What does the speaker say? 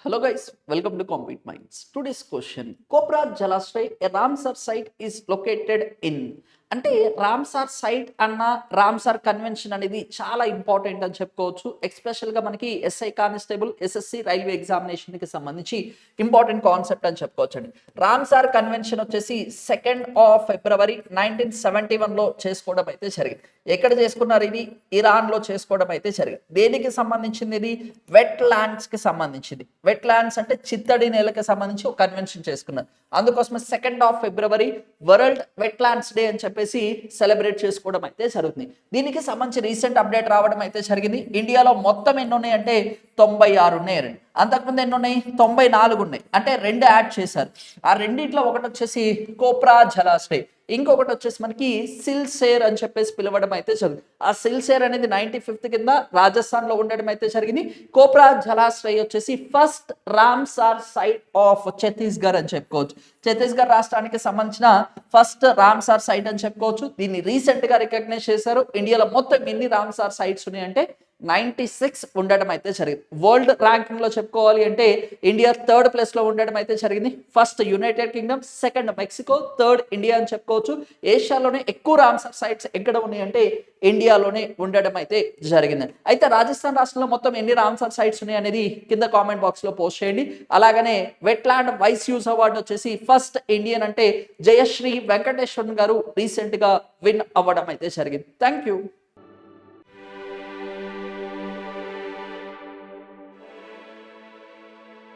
Hello guys, welcome to Compete Minds. Today's question, Cobra Jalashray, a Ramsar site is located in. అంటే Ramsar site అన్న Ramsar convention అనేది చాలా important అని చెప్పుకోవచ్చు. ఎస్పెషల్గా మనకి ఎస్ఐ కానిస్టేబుల్ ఎస్ఎస్సి రైల్వే ఎగ్జామినేషన్కి సంబంధించి ఇంపార్టెంట్ కాన్సెప్ట్ అని చెప్పుకోవచ్చు అండి. రామ్సార్ కన్వెన్షన్ వచ్చేసి 2 ఫిబ్రవరి 1971లో చేసుకోవడం అయితే జరిగింది. ఎక్కడ చేసుకున్నారు ఇది? ఇరాన్లో చేసుకోవడం అయితే జరిగింది. దేనికి సంబంధించింది ఇది? వెట్ ల్యాండ్స్కి సంబంధించింది. వెట్ ల్యాండ్స్ అంటే చిత్తడి నేలకి సంబంధించి ఒక కన్వెన్షన్ చేసుకున్నారు. అందుకోసమే 2 ఫిబ్రవరి వరల్డ్ వెట్ ల్యాండ్స్ డే అని చెప్పేసి సెలబ్రేట్ చేసుకోవడం అయితే జరుగుతుంది. దీనికి సంబంధించి రీసెంట్ అప్డేట్ రావడం అయితే జరిగింది. ఇండియాలో మొత్తం ఎన్ని ఉన్నాయి అంటే 96 ఉన్నాయి. అంతకుముందు ఎన్ని ఉన్నాయి? 94 ఉన్నాయి. అంటే 2 యాడ్ చేశారు. ఆ రెండిట్లో ఒకటి వచ్చేసి కోప్రా జలాశ్రయ్, ఇంకొకటి వచ్చేసి మనకి సిల్సేర్ అని చెప్పేసి పిలవడం అయితే జరిగింది. ఆ సిల్సేర్ అనేది 95th కింద రాజస్థాన్ లో ఉండడం అయితే జరిగింది. కోప్రా జలాశ్రయ్ వచ్చేసి first Ramsar site of Chhattisgarh అని చెప్పుకోవచ్చు. ఛత్తీస్గఢ్ రాష్ట్రానికి సంబంధించిన ఫస్ట్ రామ్సార్ సైట్ అని చెప్పుకోవచ్చు. దీన్ని రీసెంట్ గా రికగ్నైజ్ చేశారు. ఇండియాలో మొత్తం ఎన్ని రామ్సార్ సైట్స్ ఉన్నాయంటే 96 ఉండడం అయితే జరిగింది. వరల్డ్ ర్యాంకింగ్ లో చెప్పుకోవాలి అంటే ఇండియా 3rd ప్లేస్ లో ఉండడం అయితే జరిగింది. First United Kingdom, second Mexico, 3rd India అని చెప్పుకోవచ్చు. ఏషియాలోనే ఎక్కువ రామ్సార్ సైట్స్ ఎక్కడ ఉన్నాయంటే ఇండియాలోనే ఉండడం అయితే జరిగింది. అయితే రాజస్థాన్ రాష్ట్రంలో మొత్తం ఎన్ని రామ్సార్ సైట్స్ ఉన్నాయి అనేది కింద కామెంట్ బాక్స్ లో పోస్ట్ చేయండి. అలాగనే వెట్లాండ్ వైస్ యూజ్ అవార్డు వచ్చేసి ఫస్ట్ ఇండియన్ అంటే జయశ్రీ వెంకటేశ్వరన్ గారు రీసెంట్ గా విన్ అవ్వడం అయితే జరిగింది. Thank you.